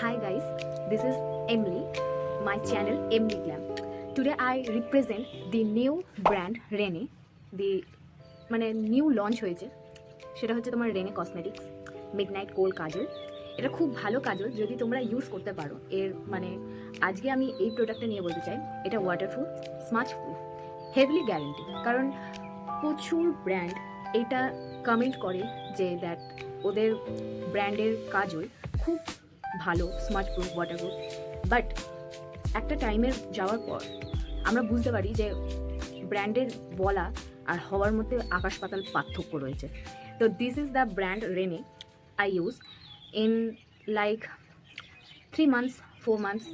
Hi guys, this is Emily, my channel Emily Glam. Today I represent the new brand Rene, the মানে new launch হয়েছে সেটা হচ্ছে তোমার Rene cosmetics midnight কোল কাজল। এটা খুব ভালো কাজল যদি তোমরা ইউজ করতে পারো। এর মানে আজকে আমি এই প্রোডাক্টটা নিয়ে বলতে চাই, এটা ওয়াটারপ্রুফ, স্মাচপ্রুফ, হেভলি গ্যারেন্টি। কারণ প্রচুর ব্র্যান্ড এটা কমেন্ট করে যে দ্যাট ওদের ব্র্যান্ডের কাজল খুব ভালো, স্মাচপ্রুফ, ওয়াটারপ্রুফ, বাট একটা টাইমের যাওয়ার পর আমরা বুঝতে পারি যে ব্র্যান্ডের বলা আর হওয়ার মধ্যে আকাশ পাতাল পার্থক্য রয়েছে। তো this is the brand Renee I use in like 3 months 4 months,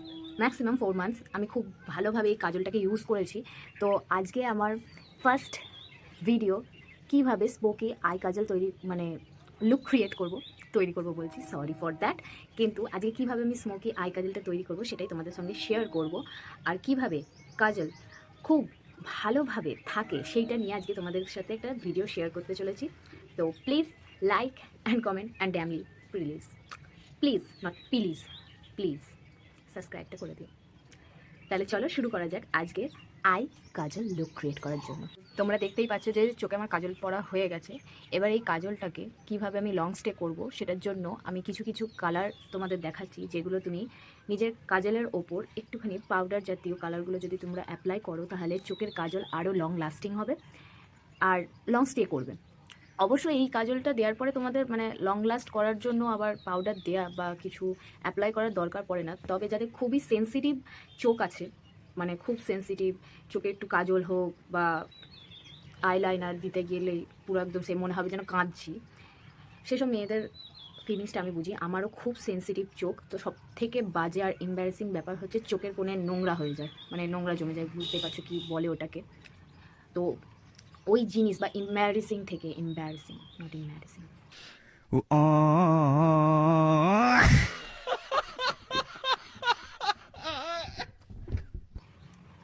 maximum 4 months আমি খুব ভালোভাবে এই কাজলটাকে ইউজ করেছি। তো আজকে আমার ফার্স্ট ভিডিও কিভাবে স্পোকি আই কাজল মানে লুক তৈরি করব বলছি, সরি ফর দ্যাট। কিন্তু আজকে কিভাবে আমি স্মোকি আই কাজলটা তৈরি করব সেটাই তোমাদের সঙ্গে শেয়ার করব। আর কিভাবে কাজল খুব ভালোভাবে থাকে সেইটা নিয়ে আজকে তোমাদের সাথে একটা ভিডিও শেয়ার করতে চলেছি। তো please like and comment and ড্যামলি প্লিজ নট প্লিজ প্লিজ সাবস্ক্রাইবটা করে দিও। তাহলে চলো শুরু করা যাক আজকের আই কাজল লুক ক্রিয়েট করার জন্য। তোমরা দেখতেই পাচ্ছ যে চোখে আমার কাজল পরা হয়ে গেছে। এবার এই কাজলটাকে কিভাবে আমি লং স্টে করব সেটার জন্য আমি কিছু কিছু কালার তোমাদের দেখাচ্ছি, যেগুলো তুমি নিজের কাজলের ওপর একটুখানি পাউডার জাতীয় কালারগুলো যদি তোমরা অ্যাপ্লাই করো তাহলে চোখের কাজল আরও লং লাস্টিং হবে আর লং স্টে করবে। অবশ্যই এই কাজলটা দেওয়ার পরে তোমাদের মানে লং লাস্ট করার জন্য আবার পাউডার দেয়া বা কিছু অ্যাপ্লাই করার দরকার পড়ে না। তবে যাদের খুবই সেন্সিটিভ চোখ আছে, মানে খুব সেন্সিটিভ চোখে, একটু কাজল হোক বা আইলাইনার দিতে গেলেই পুরো একদম সে মনে হবে যেন কাঁদছি, সেসব মেয়েদের ফিলিংসটা আমি বুঝি। আমারও খুব সেন্সিটিভ চোখ। তো সব থেকে বাজে আর এম্বারেসিং ব্যাপার হচ্ছে চোখের কোণে নোংরা হয়ে যায়, মানে নোংরা জমে যায়, বুঝতেই পারছো কী বলে ওটাকে। তো ওই জিনিস বা এম্বারেসিং থেকে, এম্বারেসিং নট এম্বারেসিং,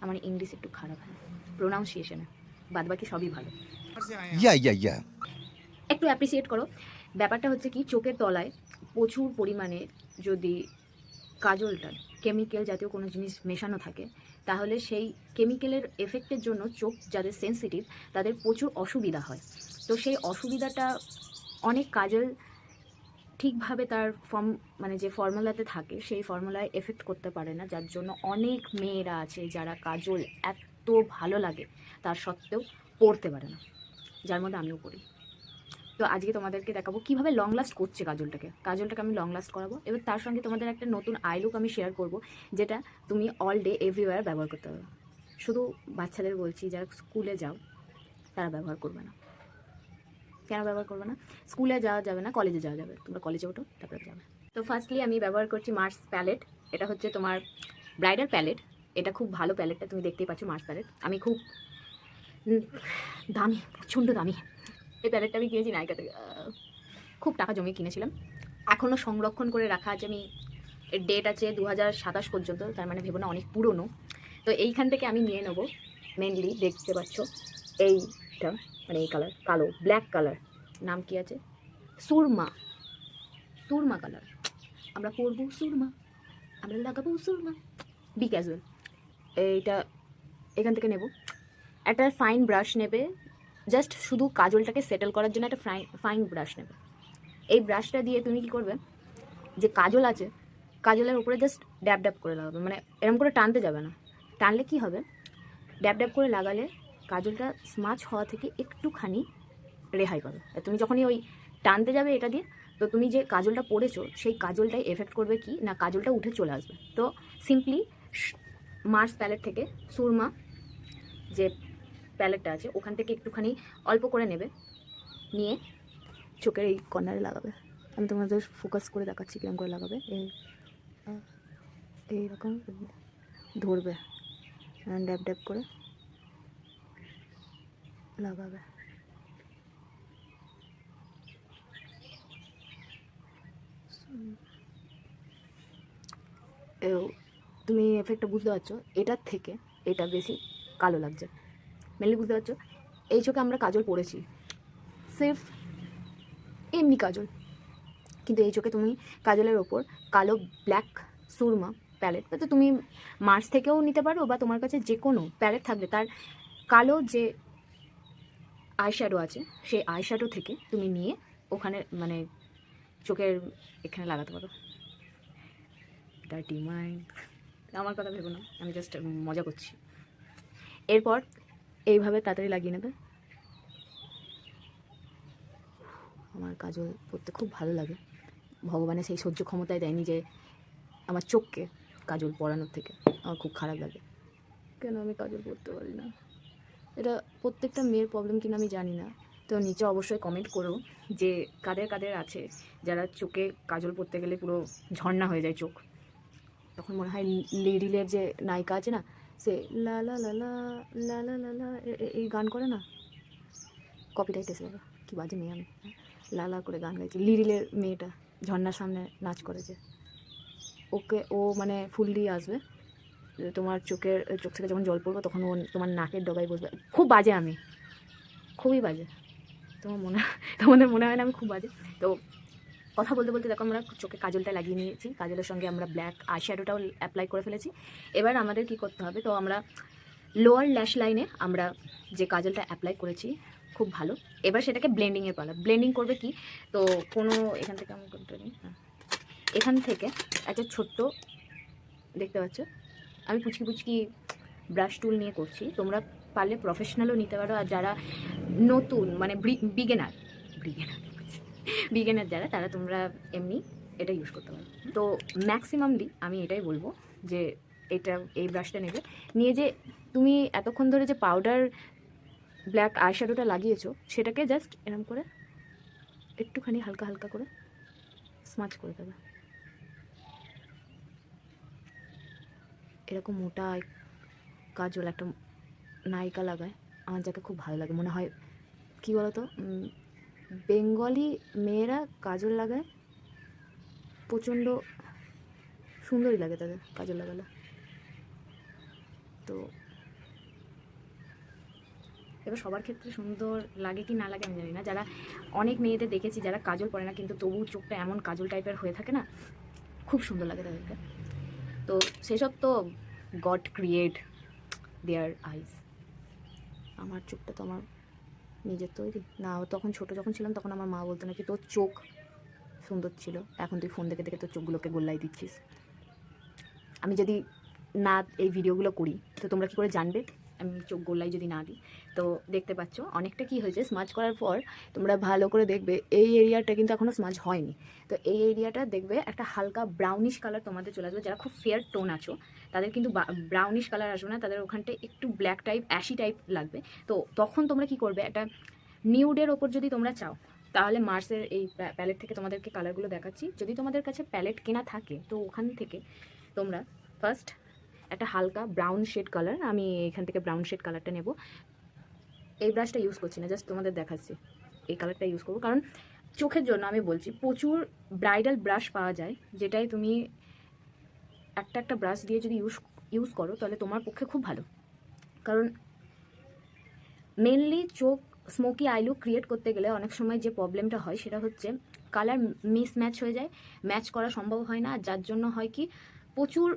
আমার ইংলিশ একটু খারাপ হয় প্রোনাউন্সিয়েশনে, বাদ বাকি সবই ভালো। একটু অ্যাপ্রিসিয়েট করো। ব্যাপারটা হচ্ছে কি, চোখের তলায় প্রচুর পরিমাণে যদি কাজলটা কেমিক্যাল জাতীয় কোনো জিনিস মেশানো থাকে তাহলে সেই কেমিক্যালের এফেক্টের জন্য চোখ যাদের সেন্সিটিভ তাদের প্রচুর অসুবিধা হয়। তো সেই অসুবিধাটা অনেক কাজল ঠিকভাবে তার মানে যে ফর্মুলাতে থাকে সেই ফর্মুলায় এফেক্ট করতে পারে না, যার জন্য অনেক মেয়েরা আছে যারা কাজল এত ভালো লাগে তার সত্ত্বেও পরতে পারে না, যার মধ্যে আমিও পড়ি। তো আজকে তোমাদেরকে দেখাবো কীভাবে লং লাস্ট করছে কাজলটাকে আমি লং লাস্ট করাবো। এবার তার সঙ্গে তোমাদের একটা নতুন আই লুক আমি শেয়ার করব, যেটা তুমি অল ডে এভরিওয়্যার ব্যবহার করতে পারবে। শুধু বাচ্চাদের বলছি, যারা স্কুলে যাও তারা ব্যবহার করবে না। কেন ব্যবহার করবে না? স্কুলে যাওয়া যাবে না, কলেজে যাওয়া যাবে, তোমরা কলেজে ওঠো তারপরে যাবে। তো ফার্স্টলি আমি ব্যবহার করছি মার্স প্যালেট। এটা হচ্ছে তোমার ব্রাইডাল প্যালেট। এটা খুব ভালো প্যালেটটা, তুমি দেখতেই পাচ্ছ মার্স প্যালেট। আমি খুব দামি, প্রচণ্ড দামি এই প্যালেটটা আমি কিনেছি নাইকা থেকে, খুব টাকা জমিয়ে কিনেছিলাম। এখনও সংরক্ষণ করে রাখা আছে। আমি এর ডেট আছে 2027 পর্যন্ত, তার মানে ভেবো না অনেক পুরনো। তো এইখান থেকে আমি নিয়ে নেবো মেনলি, দেখতে পাচ্ছ এইটা, মানে এই কালার, কালো ব্ল্যাক কালার, নাম কি আছে, সুরমা, সুরমা কালার। আমরা পরবো সুরমা, আমরা লাগাবো সুরমা, বি ক্যাজুয়াল। এইটা এখান থেকে নেব। একটা ফাইন ব্রাশ নেবে, জাস্ট শুধু কাজলটাকে সেটেল করার জন্য একটা ফাইন ব্রাশ নেবে। এই ব্রাশটা দিয়ে তুমি কি করবে, যে কাজল আছে কাজলের উপরে জাস্ট ড্যাব ড্যাব করে লাগাবে, মানে এরকম করে টানতে যাবে না। টানলে কি হবে, ড্যাব ড্যাব করে লাগালে কাজলটা স্মাচ হওয়া থেকে একটুখানি রেহাই পাবে। তুমি যখনই ওই টানতে যাবে এটা দিয়ে, তো তুমি যে কাজলটা পরেছো সেই কাজলটাই এফেক্ট করবে কি না, কাজলটা উঠে চলে আসবে। তো সিম্পলি মার্স প্যালেট থেকে সুরমা যে প্যালেটটা আছে ওখান থেকে একটুখানি অল্প করে নেবে, নিয়ে চোখের এই কর্নারে লাগাবে। আমি তোমাদের ফোকাস করে দেখাচ্ছি কিরকম করে লাগাবে। এইরকম ধরবে, ড্যাব ড্যাব করে লাগাবে। তুমি এফেক্টটা বুঝতে পারছো, এটার থেকে এটা বেশি কালো লাগছে, মেনলি বুঝতে পারছো। এই চোখে আমরা কাজল পরেছি, সির্ফ এমনি কাজল, কিন্তু এই চোখে তুমি কাজলের ওপর কালো ব্ল্যাক সুরমা প্যালেট, তো তুমি মার্স থেকেও নিতে পারো, বা তোমার কাছে যে কোনো প্যালেট থাকলে তার কালো যে আইশ্যাডো আছে সেই আইশ্যাডো থেকে তুমি নিয়ে ওখানে মানে চোখের এখানে লাগাতে পারো। ডার্টি মাইন্ড, আমার কথা ভেবো না, আমি জাস্ট মজা করছি। এরপর এইভাবে তাড়াতাড়ি লাগিয়ে নেবে। আমার কাজল পরতে খুব ভালো লাগে, ভগবানের সেই সহ্য ক্ষমতায় দেয়নি যে আমার চোখকে কাজল পরানোর থেকে। আমার খুব খারাপ লাগে, কেন আমি কাজল পরতে পারি না। এটা প্রত্যেকটা মেয়ের প্রবলেম কিনা আমি জানি না, তো নিচে অবশ্যই কমেন্ট করো যে কাদের কাদের আছে যারা চোখে কাজল পরতে গেলে পুরো ঝর্ণা হয়ে যায় চোখ। তখন মনে হয় লিরিলের যে নায়িকা আছে না, সে লা লা লা লা লা লা লা লা এই গান করে না, কপিরাইট এসে যাবে, কী বাজে মেয়ে আমি, লা লা করে গান গাইছি। লিরিলের মেয়েটা ঝর্ণার সামনে নাচ করেছে, ওকে ও মানে ফুল দিয়ে আসবে, তোমার চোখ থেকে যখন জল পড়বে তখন ও তোমার নাকের ডগায় বসবে। খুব বাজে আমি, খুবই বাজে, তোমাদের মনে হয় না আমি খুব বাজে? তো কথা বলতে বলতে দেখো আমরা চোখে কাজলটা লাগিয়ে নিয়েছি, কাজলের সঙ্গে আমরা ব্ল্যাক আইশ্যাডোটাও অ্যাপ্লাই করে ফেলেছি। এবার আমাদের কি করতে হবে, তো আমরা লোয়ার ল্যাশ লাইনে আমরা যে কাজলটা অ্যাপ্লাই করেছি খুব ভালো, এবার সেটাকে ব্লেন্ডিংয়ের পালা। ব্লেন্ডিং করবে কি, তো কোনো এখান থেকে আমি করতে নিই, হ্যাঁ এখান থেকে একটা ছোট্ট দেখতে পাচ্ছ আমি পুচকি পুচকি ব্রাশ টুল নিয়ে করছি, তোমরা পারলে প্রফেশনালও নিতে পারো। আর যারা নতুন মানে বিগেনার বিগেনার যারা, তারা তোমরা এমনি এটা ইউজ করতে পারো। তো ম্যাক্সিমামলি আমি এটাই বলবো যে এই ব্রাশটা নেবে, নিয়ে যে তুমি এতক্ষণ ধরে যে পাউডার ব্ল্যাক আইশ্যাডোটা লাগিয়েছো সেটাকে জাস্ট এরকম করে একটুখানি হালকা হালকা করে স্মাচ করে দেবে। এরকম মোটা কাজল একটা নায়িকা লাগায়, আমার যাকে খুব ভালো লাগে, মনে হয় কী বলতো, বেঙ্গলি মেয়েরা কাজল লাগায় প্রচণ্ড সুন্দরই লাগে তাদের কাজল লাগালে। তো এবার সবার ক্ষেত্রে সুন্দর লাগে কি না লাগে আমি জানি না, যারা অনেক মেয়েদের দেখেছি যারা কাজল পরে না কিন্তু তবু চোখটা এমন কাজল টাইপের হয়ে থাকে না, খুব সুন্দর লাগে তাদেরকে। তো সেসব তো গড ক্রিয়েট দেয়ার আইস, আমার চোখটা তো আমার নিজের তৈরি না। তখন ছোটো যখন ছিলাম তখন আমার মা বলতো নাকি তোর চোখ সুন্দর ছিল, এখন তুই ফোন দেখে দেখে তোর চোখগুলোকে গোল্লাই দিচ্ছিস। আমি যদি না এই ভিডিওগুলো করি তো তোমরা কী করে জানবে আমি চোখ গোল্লাই যদি না দিই? তো দেখতে পাচ্ছ অনেকটা কি হয়েছে, স্মাজ করার পর তোমরা ভালো করে দেখবে এই এরিয়াটা কিন্তু এখনও স্মাজ হয়নি। তো এই এরিয়াটা দেখবে একটা হালকা ব্রাউনিশ কালার তোমাদের চলে আসবে। যারা খুব ফেয়ার টোন আছো তাদের কিন্তু ব্রাউনিশ কালার আসবে না, তাদের ওখানটা একটু ব্ল্যাক টাইপ অ্যাশি টাইপ লাগবে। তো তখন তোমরা কি করবে, একটা নিউডের ওপর যদি তোমরা চাও তাহলে মার্সের এই প্যালেট থেকে তোমাদেরকে কালারগুলো দেখাচ্ছি। যদি তোমাদের কাছে প্যালেট কেনা থাকে তো ওখান থেকে তোমরা ফার্স্ট একটা হালকা ব্রাউন শেড কালার, আমি এখান থেকে ব্রাউন শেড কালারটা নেব। এই ব্রাশটা ইউজ করছি না, জাস্ট তোমাদের দেখাচ্ছি, এই কালারটা ইউজ করবো। কারণ চোখের জন্য আমি বলছি প্রচুর ব্রাইডাল ব্রাশ পাওয়া যায়, যেটাই তুমি একটা ব্রাশ দিয়ে যদি ইউজ করো তাহলে তোমার পক্ষে খুব ভালো। কারণ মেনলি চোখ স্মোকি আই লুক ক্রিয়েট করতে গেলে অনেক সময় যে প্রবলেমটা হয় সেটা হচ্ছে কালার মিসম্যাচ হয়ে যায়, ম্যাচ করা সম্ভব হয় না। যার জন্য হয় কি প্রচুর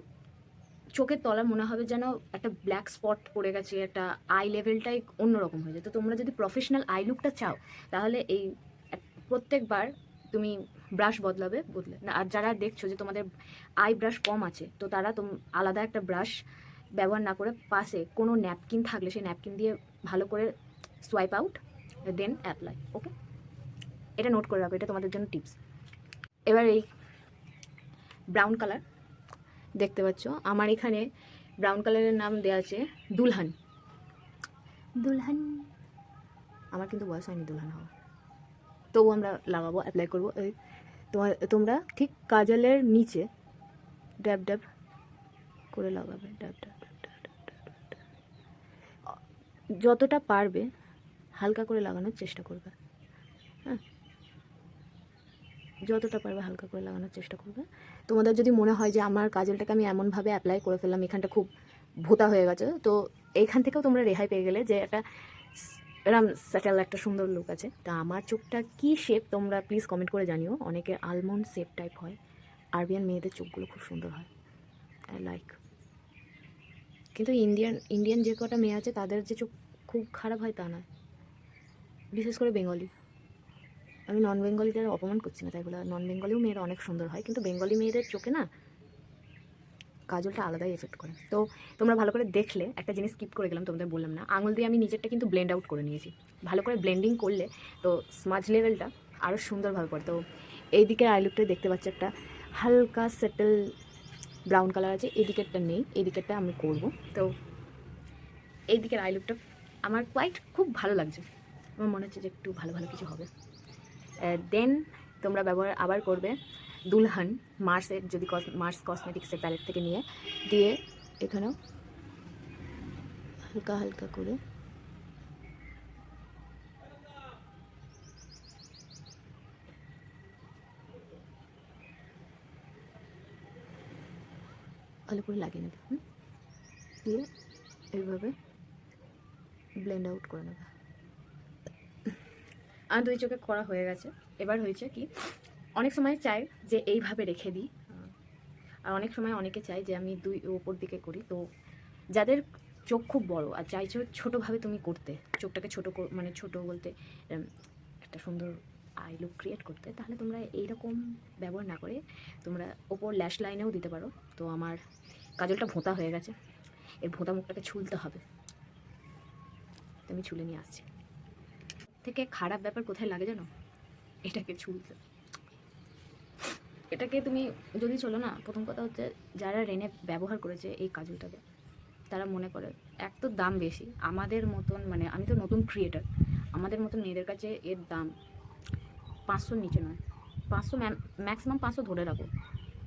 চোখের তলা মনে হবে যেন একটা ব্ল্যাক স্পট পড়ে গেছে, একটা আই লেভেলটাই অন্যরকম হয়ে যায়। তো তোমরা যদি প্রফেশনাল আই লুকটা চাও তাহলে এই প্রত্যেকবার তুমি ব্রাশ বদলে না। আর যারা দেখছো যে তোমাদের আই ব্রাশ কম আছে তো তারা আলাদা একটা ব্রাশ ব্যবহার না করে পাশে কোনো ন্যাপকিন থাকলে সেই ন্যাপকিন দিয়ে ভালো করে সোয়াইপ আউট দেন অ্যাপ্লাই। ওকে, এটা নোট করে রাখো, এটা তোমাদের জন্য টিপস। এবার এই ব্রাউন কালার দেখতে পাচ্ছ, আমার এখানে ব্রাউন কালারের নাম দেওয়া আছে দুলহান। দুলহান আমার কিন্তু বয়স হয়নি দুলহান হওয়া, তবু আমরা লাগাবো, অ্যাপ্লাই করবো। তোমরা ঠিক কাজলের নিচে ড্যাব ড্যাব করে লাগাবে, ড্যাব ড্যাব যতটা পারবে হালকা করে লাগানোর চেষ্টা করবে। হ্যাঁ, যতটা পারবে হালকা করে লাগানোর চেষ্টা করবে। তোমাদের যদি মনে হয় যে আমার কাজলটাকে আমি এমনভাবে অ্যাপ্লাই করে ফেললাম এখানটা খুব ভোতা হয়ে গেছে, তো এইখান থেকেও তোমরা রেহাই পেয়ে গেলে যে একটা এরম স্যাটেল একটা সুন্দর লুক আছে। তা আমার চোখটা কী শেপ তোমরা প্লিজ কমেন্ট করে জানিও। অনেকে আলমন্ড শেপ টাইপ হয়, আরবিয়ান মেয়েদের চোখগুলো খুব সুন্দর হয়, আই লাইক। কিন্তু ইন্ডিয়ান যে কটা মেয়ে আছে তাদের যে চোখ খুব খারাপ হয় তা নয়, বিশেষ করে বেঙ্গলি। আমি নন বেঙ্গলিদের অপমান করছি না তাই বলে, নন বেঙ্গলিও মেয়েরা অনেক সুন্দর হয়, কিন্তু বেঙ্গলি মেয়েদের চোখে না কাজলটা আলাদাই এফেক্ট করে। তো তোমরা ভালো করে দেখলে, একটা জিনিস স্কিপ করে গেলাম, তোমাদের বললাম না, আঙুল দিয়ে আমি নিজেরটা কিন্তু ব্লেন্ড আউট করে নিয়েছি। ভালো করে ব্লেন্ডিং করলে তো স্মাজ লেভেলটা আরও সুন্দরভাবে পড়ে। তো এই দিকের আই লুকটাই দেখতে পাচ্ছি, একটা হালকা সেটেল ব্রাউন কালার আছে, এই দিকেরটা নেই, এই দিকেরটা আমি করব। তো এই দিকের আই লুকটা আমার কোয়াইট খুব ভালো লাগছে, আমার মনে হচ্ছে যে একটু ভালো ভালো কিছু হবে। দেন তোমরা ব্যবহার আবার করবে দুলহান মার্সের, যদি মার্স কসমেটিক্সের প্যালেট থেকে নিয়ে দিয়ে এখানেও হালকা হালকা করে ভালো করে লাগিয়ে নেবে, দিয়ে এইভাবে ব্লেন্ড আউট করে নেবে। আর দুই চোখে করা হয়ে গেছে। এবার হয়েছে কি, অনেক সময় চাই যে এইভাবে রেখে দিই, আর অনেক সময় অনেকে চায় যে আমি দুই ওপর দিকে করি। তো যাদের চোখ খুব বড় আর চাইছো ছোটোভাবে তুমি করতে, চোখটাকে ছোটো মানে ছোটো বলতে একটা সুন্দর আই লুক ক্রিয়েট করতে, তাহলে তোমরা এইরকম ব্যবহার না করে তোমরা ওপর ল্যাশ লাইনেও দিতে পারো। তো আমার কাজলটা ভোঁতা হয়ে গেছে, এর ভোঁতা মুখটাকে ছুলতে হবে, তো আমি ছুলে নিয়ে আসছি। থেকে খারাপ ব্যাপার কোথায় লাগে জানো, এটাকে ছুলতে। এটাকে তুমি যদি চলো না, প্রথম কথা হচ্ছে যারা রেনে ব্যবহার করেছে এই কাজলটাকে, তারা মনে করে এক তো দাম বেশি, আমাদের মতন মানে আমি তো নতুন ক্রিয়েটার, আমাদের মতন মেয়েদের কাছে এর দাম 500-র নিচে নয়, 500 ম্যাক্সিমাম 500 ধরে রাখো।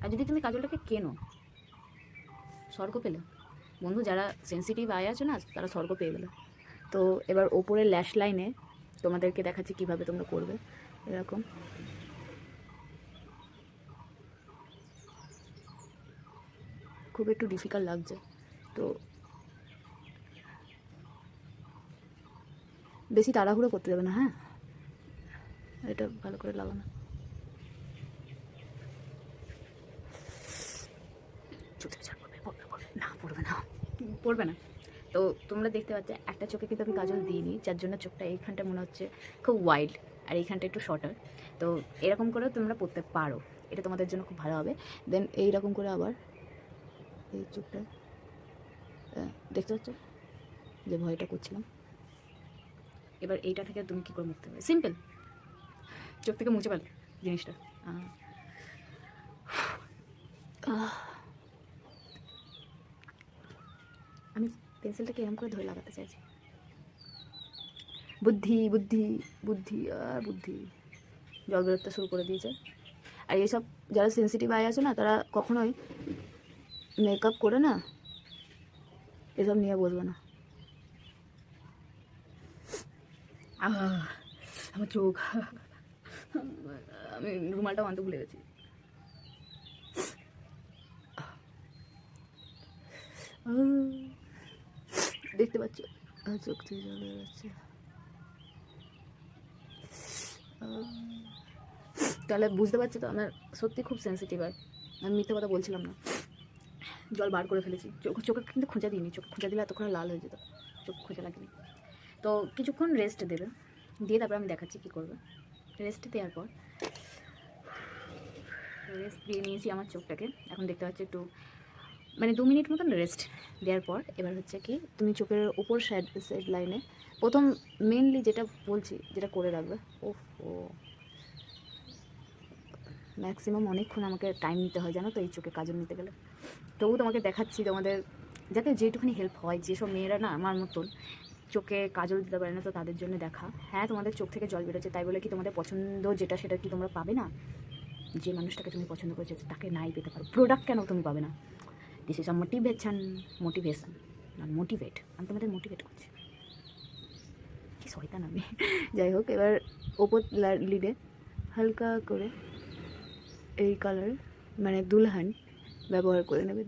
আর যদি তুমি কাজলটাকে কেনো, স্বর্গ পেলে বন্ধু। যারা সেন্সিটিভ আই আছে না, তারা স্বর্গ পেয়ে গেলো। তো এবার ওপরের ল্যাশ লাইনে তোমাদেরকে দেখাচ্ছি কীভাবে তোমরা করবে। এরকম খুব একটু ডিফিকাল্ট লাগছে, তো বেশি তাড়াহুড়ো করতে যাবে না, হ্যাঁ, এটা ভালো করে লাগানো। না পড়বে না, পড়বে না। তো তোমরা দেখতে পাচ্ছ একটা চোখে কিন্তু আমি কাজল দিইনি, যার জন্য চোখটা এইখানটা মনে হচ্ছে খুব ওয়াইল্ড, আর এইখানটা একটু শর্টার। তো এরকম করেও তোমরা পড়তে পারো, এটা তোমাদের জন্য খুব ভালো হবে। দেন এইরকম করে আবার এই চোখটা দেখতে পাচ্ছ যে ভয়টা করছিলাম, এবার এইটা থেকে তুমি কী করে মুছতে পারবে, সিম্পল, চোখ থেকে মুছে পারবে জিনিসটা। আমি পেন্সিলটাকে এরকম করে ধরে লাগাতে চাইছি, বুদ্ধি বুদ্ধি বুদ্ধি বুদ্ধি জল বেরোতে শুরু করে দিয়েছে। আর এইসব যারা সেন্সিটিভ আই আছে না, তারা কখনোই মেকআপ করে না এসব নিয়ে বলবে না। আমার চোখ, আমি রুমালটাও আনতে ভুলে গেছি। দেখতে পাচ্ছ চোখ থেকে জল বেরোচ্ছে, তাহলে বুঝতে পারছি তো আমার সত্যি খুব সেন্সিটিভ হয়, আমি মিথ্যে কথা বলছিলাম না। জল বার করে ফেলেছি, চোখে কিন্তু খোঁজা দিইনি, চোখে খোঁজা দিলে এতক্ষণ লাল হয়ে যেত, চোখ খোঁজা লাগেনি। তো কিছুক্ষণ রেস্ট দেবে, দিয়ে তারপর আমি দেখাচ্ছি কী করবে। রেস্ট দেওয়ার পর রেস্ট দিয়ে নিয়েছি আমার চোখটাকে, এখন দেখতে পাচ্ছি একটু মানে 2 মিনিট মতন রেস্ট দেওয়ার পর এবার হচ্ছে কি, তুমি চোখের ওপর সাইড লাইনে প্রথম মেনলি যেটা বলছি যেটা করে রাখবে। ও ম্যাক্সিমাম অনেকক্ষণ আমাকে টাইম নিতে হয় জানো তো এই চোখে কাজল নিতে গেলে। তবু তোমাকে দেখাচ্ছি, তোমাদের যাতে যেটুখানি হেল্প হয়, যেসব মেয়েরা না আমার মতন চোখে কাজল দিতে পারে না, তো তাদের জন্য দেখা। হ্যাঁ, তোমাদের চোখ থেকে জল বেরোচ্ছে, তাই বলে কি তোমাদের পছন্দ যেটা সেটা কি তোমরা পাবে না? যে মানুষটাকে তুমি পছন্দ করেছো তাকে নাই পেতে পারো, প্রোডাক্ট কেন তুমি পাবে না? This is a motivation not motivate, আমি তোমাদের মোটিভেট করছি, কি শয়তান আমি। যাই হোক, এবার ওপর লিডে হালকা করে এই কালার মানে দুলহান ব্যবহার করে নেবে,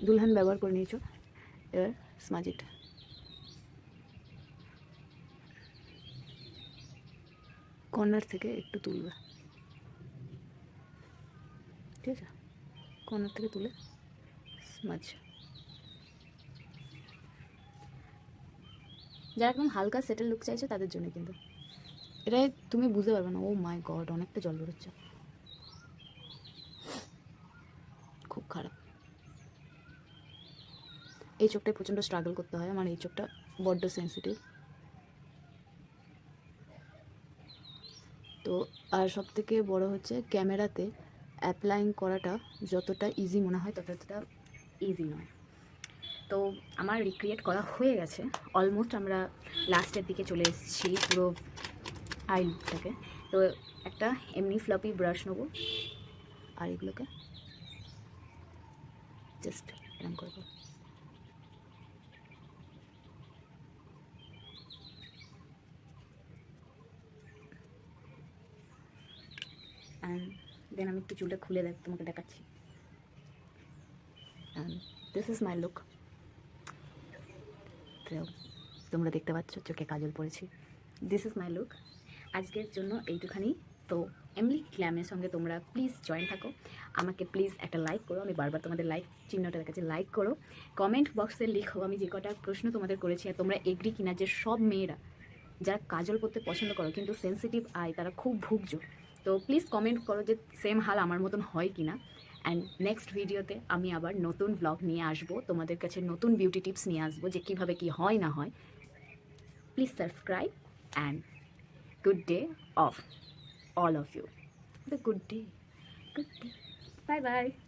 দুলহান ব্যবহার করে নিয়েছো। এবার স্মাজিট কর্নার থেকে একটু তুলবে, ঠিক আছে? কর্নার থেকে তুলে স্মাজ। যারা একদম হালকা সেটেল লুক চাইছে তাদের জন্য, কিন্তু এটা তুমি বুঝতে পারবে না। ও মাই গড, অনেকটা জল বেরোচ্ছে, খুব খারাপ। এই চোখটায় প্রচণ্ড স্ট্রাগল করতে হয় আমার, এই চোখটা বড্ড সেন্সিটিভ। তো আর সব থেকে বড়ো হচ্ছে ক্যামেরাতে অ্যাপ্লাইং করাটা যতটা ইজি মনে হয় ততটা ইজি নয়। তো আমার রিক্রিয়েট করা হয়ে গেছে অলমোস্ট, আমরা লাস্টের দিকে চলে এসেছি পুরো আই লুকটাকে। তো একটা এমনি ফ্লপি ব্রাশ নেবো আর এগুলোকে জাস্ট এরকম করবো। অ্যান্ড দেন আমি একটু চুলটা খুলে তোমাকে দেখাচ্ছি। And this is my look. তো তোমরা দেখতে পাচ্ছ চোখে কাজল পড়েছি। দিস ইজ মাই লুক আজকের জন্য এইটুখানি। তো এমলি গ্ল্যামের সঙ্গে তোমরা প্লিজ জয়েন থাকো, আমাকে প্লিজ একটা লাইক করো, আমি বারবার তোমাদের লাইক চিহ্নটা দেখাচ্ছি, লাইক করো, কমেন্ট বক্সে লিখো আমি যে কটা প্রশ্ন তোমাদের করেছি আর তোমরা এগ্রি কিনা যে সব মেয়েরা যারা কাজল করতে পছন্দ করো কিন্তু সেন্সিটিভ আই তারা খুব ভুগছো। তো প্লিজ কমেন্ট করো যে সেম হাল আমার মতন হয় কি না। অ্যান্ড নেক্সট ভিডিওতে আমি আবার নতুন ব্লগ নিয়ে আসবো, তোমাদের কাছে নতুন বিউটি টিপস নিয়ে আসবো যে কীভাবে কী হয় না হয়। Please subscribe and good day of all of you. Have a good day. Good day. Bye bye.